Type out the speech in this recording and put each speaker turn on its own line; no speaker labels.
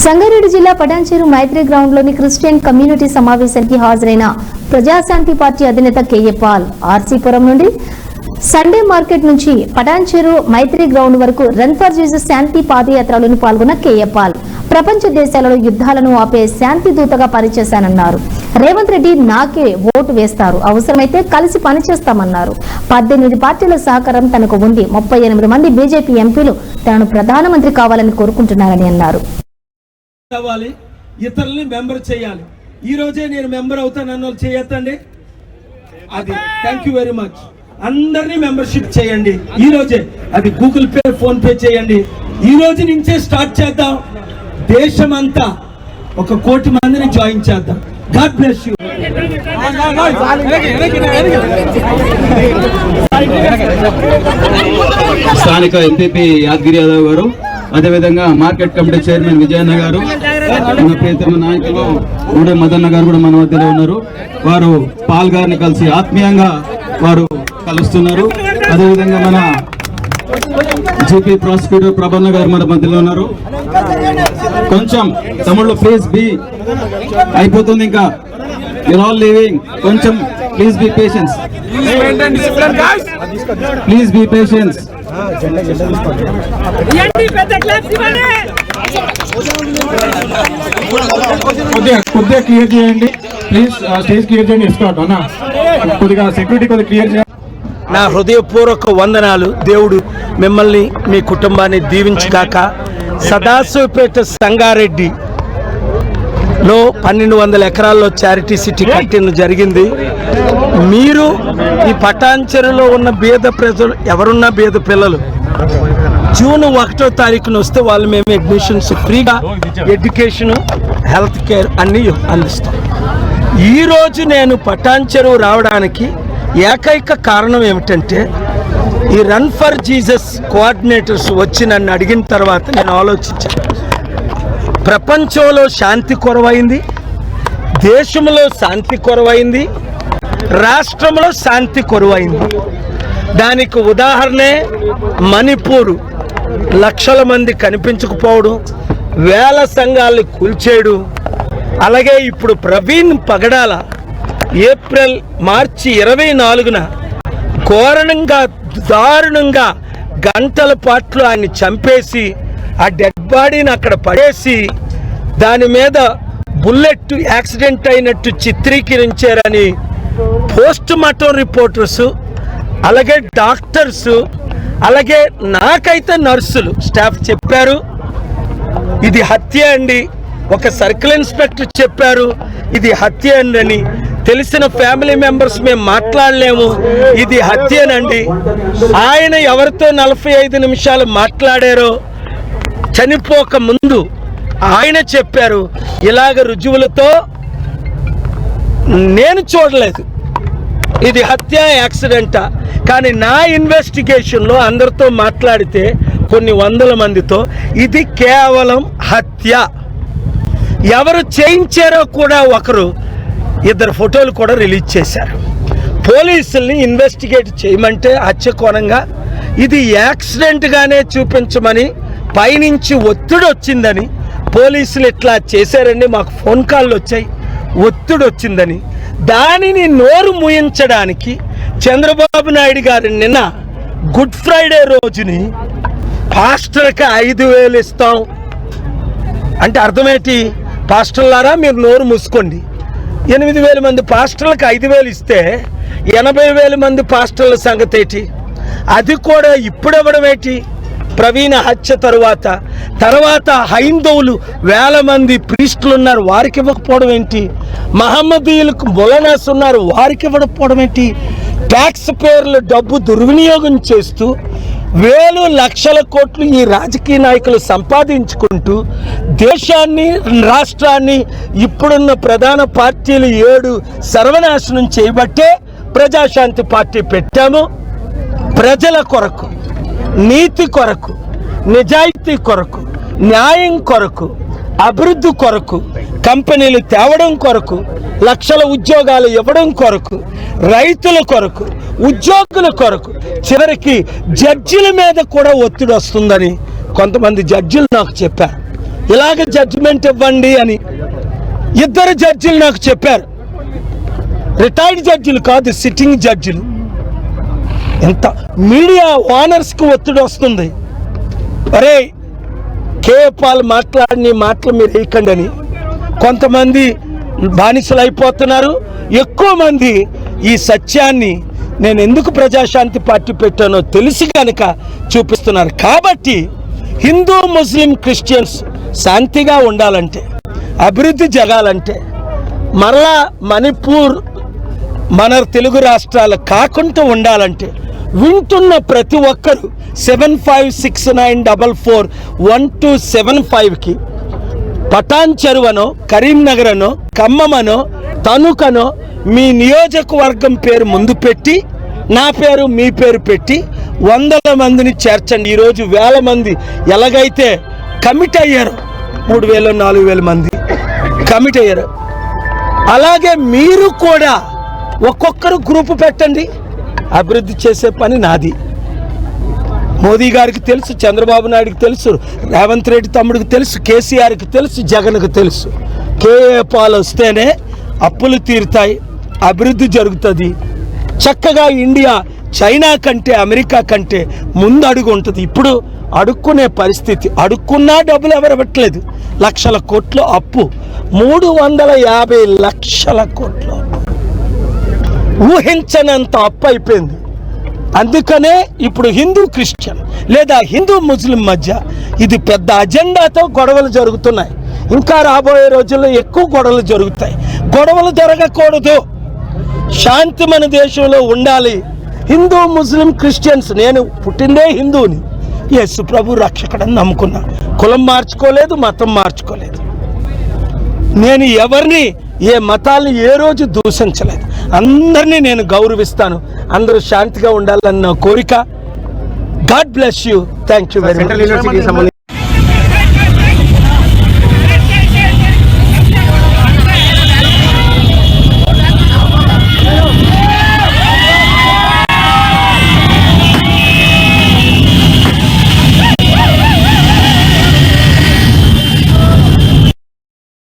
సంగారెడ్డి జిల్లా పటాన్చెరు మైత్రి గ్రౌండ్ లోని Christian community సమావేశానికి హాజరైన ప్రజాశాంతి పార్టీ అధినేత కేఏ పాల్ ఆర్సీపురం నుండి సండే మార్కెట్ నుంచి పటాన్చెరు మైత్రి గ్రౌండ్ వరకు రన్ ఫర్ జీసస్ శాంతి పాదయాత్రలోని పాల్గొన్న కేఏ పాల్ ప్రపంచ దేశాలలో యుద్ధాలను ఆపే శాంతి దూతగా పనిచేశానన్నారు. రేవంత్ రెడ్డి నాకే ఓటు వేస్తారు, అవసరమైతే కలిసి పనిచేస్తామన్నారు. 18 పార్టీల సహకారం తనకు ఉంది. 38 మంది బీజేపీ ఎంపీలు తనను ప్రధానమంత్రి కావాలని కోరుకుంటున్నారని అన్నారు.
ఇతరుల్ని మెంబర్ చేయాలి. ఈ రోజే నేను మెంబర్ అవుతానన్న వాళ్ళు చేయొద్దండి. అది థ్యాంక్ యూ వెరీ మచ్. అందరినీ మెంబర్షిప్ చేయండి ఈ రోజే. అది గూగుల్ పే, ఫోన్ పే చేయండి. ఈ రోజు నుంచే స్టార్ట్ చేద్దాం. దేశమంతా 1 కోటి మందిని జాయిన్ చేద్దాం. God bless you.
స్థానిక ఎంపీపీ యాదగిరి యాదవ్ గారు, అదేవిధంగా మార్కెట్ కమిటీ చైర్మన్ విజయన్న గారు, మన ప్రియతమ నాయకులు ఊడే మదన్న గారు కూడా మన మధ్యలో ఉన్నారు. వారు పాల్ గారిని కలిసి ఆత్మీయంగా వారు కలుస్తున్నారు. అదేవిధంగా మన జీపీ ప్రాసిక్యూటర్ ప్రభన్న గారు మన మధ్యలో ఉన్నారు. కొంచెం తమిళ్లో ప్లీజ్ బి అయిపోతుంది, ఇంకా యూర్ ఆల్ లివింగ్. కొంచెం please be patience, please be patience.
కొద్దిగా క్లియర్ చేయండి ప్లీజ్. స్టేజ్ క్లియర్ చేయండి. ఎస్కాట్ అన్న కొద్దిగా సెక్యూరిటీ కొద్దిగా క్లియర్ చేయండి.
నా హృదయపూర్వక వందనాలు. దేవుడు మిమ్మల్ని మీ కుటుంబాన్ని దీవించుగాక. సదాశివపేట సంగారెడ్డిలో 1200 ఎకరాల్లో చారిటీ సిటీ కట్టిన జరిగింది. మీరు ఈ పటాన్చెరులో ఉన్న బీద ప్రజలు ఎవరున్నా బీద పిల్లలు జూన్ 1వ తారీఖున వస్తే వాళ్ళు మేము అడ్మిషన్స్ ఫ్రీగా ఎడ్యుకేషను, హెల్త్ కేర్ అన్నీ అందిస్తాం. ఈరోజు నేను పటాన్చెరు రావడానికి ఏకైక కారణం ఏమిటంటే ఈ రన్ ఫర్ జీసస్ కోఆర్డినేటర్స్ వచ్చి నన్ను అడిగిన తర్వాత నేను ఆలోచించాను. ప్రపంచంలో శాంతి కొరవైంది, దేశంలో శాంతి కొరవైంది, రాష్ట్రంలో శాంతి కొరవైంది. దానికి ఉదాహరణే మణిపూర్. లక్షల మంది కనిపించకపోవడం, వేల సంఘాలు కూల్చేయడం. అలాగే ఇప్పుడు ప్రవీణ్ పగడాల మార్చి 24న ఘోరంగా దారుణంగా గంటల పాటు ఆయన్ని చంపేసి ఆ డెడ్ బాడీని అక్కడ పడేసి దాని మీద బుల్లెట్ యాక్సిడెంట్ అయినట్టు చిత్రీకరించారని పోస్ట్ మార్టం రిపోర్టర్స్, అలాగే డాక్టర్స్, అలాగే నాకైతే నర్సులు స్టాఫ్ చెప్పారు ఇది హత్య అండి. ఒక సర్కిల్ ఇన్స్పెక్టర్ చెప్పారు ఇది హత్య అని. తెలిసిన ఫ్యామిలీ మెంబర్స్ మేము మాట్లాడలేము, ఇది హత్యనండి. ఆయన ఎవరితో 45 నిమిషాలు మాట్లాడారో చనిపోక ముందు ఆయన చెప్పారు ఇలాగ రుజువులతో నేను చూడలేదు, ఇది హత్య యాక్సిడెంటా. కానీ నా ఇన్వెస్టిగేషన్లో అందరితో మాట్లాడితే కొన్ని వందల మందితో ఇది కేవలం హత్య. ఎవరు చేయించారో కూడా ఒకరు 2 ఫోటోలు కూడా రిలీజ్ చేశారు. పోలీసుల్ని ఇన్వెస్టిగేట్ చేయమంటే హత్య కోణంగా ఇది యాక్సిడెంట్గానే చూపించమని పైనుంచి ఒత్తిడి వచ్చిందని పోలీసులు ఇట్లా చేశారండి. మాకు ఫోన్ కాళ్ళు వచ్చాయి, ఒత్తిడి వచ్చిందని. దానిని నోరు మూయించడానికి చంద్రబాబు నాయుడు గారు నిన్న గుడ్ ఫ్రైడే రోజుని పాస్టర్కి 5,000 ఇస్తాం అంటే అర్థమేంటి? పాస్టర్లారా మీరు నోరు మూసుకోండి. 8,000 మంది పాస్టర్లకు 5,000 ఇస్తే 80,000 మంది పాస్టర్ల సంగతి ఏంటి? అది కూడా ఇప్పుడివ్వడం ఏంటి? ప్రవీణ హత్య తర్వాత హైందవులు 1000 మంది ప్రీస్టులు ఉన్నారు, వారికి ఇవ్వకపోవడం ఏంటి? మహమ్మదీయులకు మొలనాస్ ఉన్నారు, వారికి ఇవ్వకపోవడం ఏంటి? ట్యాక్స్ పేర్లు డబ్బు దుర్వినియోగం చేస్తూ వేలు లక్షల కోట్లు ఈ రాజకీయ నాయకులు సంపాదించుకుంటూ దేశాన్ని, రాష్ట్రాన్ని, ఇప్పుడున్న ప్రధాన పార్టీలు 7 సర్వనాశనం చేయబట్టే ప్రజాశాంతి పార్టీ పెట్టాము. ప్రజల కొరకు, నీతి కొరకు, నిజాయితీ కొరకు, న్యాయం కొరకు, అభివృద్ధి కొరకు, కంపెనీలు తేవడం కొరకు, లక్షల ఉద్యోగాలు ఇవ్వడం కొరకు, రైతుల కొరకు, ఉద్యోగుల కొరకు, చివరికి జడ్జిల మీద కూడా ఒత్తిడి వస్తుందని కొంతమంది జడ్జిలు నాకు చెప్పారు. ఇలాగ జడ్జిమెంట్ ఇవ్వండి అని. ఇద్దరు జడ్జిలు నాకు చెప్పారు, రిటైర్డ్ జడ్జిలు కాదు, సిట్టింగ్ జడ్జిలు. ఎంత మీడియా ఓనర్స్కి ఒత్తిడి వస్తుంది, అరే కేఏ పాల్ మాట్లాడిన మాటలు మీరు వేయకండి అని. కొంతమంది బానిసలు అయిపోతున్నారు, ఎక్కువ మంది ఈ సత్యాన్ని నేను ఎందుకు ప్రజాశాంతి పార్టీ పెట్టానో తెలిసి కనుక చూపిస్తున్నారు. కాబట్టి హిందూ ముస్లిం క్రిస్టియన్స్ శాంతిగా ఉండాలంటే, అభివృద్ధి జరగాలంటే, మరలా మణిపూర్ మన తెలుగు రాష్ట్రాలు కాకుండా ఉండాలంటే వింటున్న ప్రతి ఒక్కరు 7569441275కి పటాన్ చెరువనో, కరీంనగర్ అనో, ఖమ్మమనో, తణుకనో మీ నియోజకవర్గం పేరు ముందు పెట్టి, నా పేరు మీ పేరు పెట్టి 100 మందిని చేర్చండి. ఈరోజు 1000 మంది ఎలాగైతే కమిట్ అయ్యారు, 3000 4000 మంది కమిట్ అయ్యారు, అలాగే మీరు కూడా ఒక్కొక్కరు గ్రూపు పెట్టండి. అభివృద్ధి చేసే పని నాది. మోదీ గారికి తెలుసు, చంద్రబాబు నాయుడుకి తెలుసు, రేవంత్ రెడ్డి తమ్ముడికి తెలుసు, కేసీఆర్కి తెలుసు, జగన్కి తెలుసు. కేఏ పాల్ వస్తేనే అప్పులు తీరుతాయి, అభివృద్ధి జరుగుతుంది. చక్కగా ఇండియా చైనా కంటే, అమెరికా కంటే ముందు అడుగు ఉంటుంది. ఇప్పుడు అడుక్కునే పరిస్థితి, అడుక్కున్నా డబ్బులు ఎవరు ఇవ్వట్లేదు. లక్షల కోట్లు అప్పు, 350 లక్షల కోట్లు, ఊహించనంత అప్పు అయిపోయింది. అందుకనే ఇప్పుడు హిందూ క్రిస్టియన్ లేదా హిందూ ముస్లిం మధ్య ఇది పెద్ద అజెండాతో గొడవలు జరుగుతున్నాయి. ఇంకా రాబోయే రోజుల్లో ఎక్కువ గొడవలు జరుగుతాయి. గొడవలు జరగకూడదు, శాంతి మన దేశంలో ఉండాలి. హిందూ ముస్లిం క్రిస్టియన్స్, నేను పుట్టిందే హిందువుని, యేసు ప్రభు రక్షకుడని నమ్ముకున్నా. కులం మార్చుకోలేదు, మతం మార్చుకోలేదు. నేను ఎవరిని, ఏ మతాల్ని ఏ రోజు దూషించలేదు. అందరినీ నేను గౌరవిస్తాను. అందరూ శాంతిగా ఉండాలన్న కోరిక. God bless you. Thank you very much.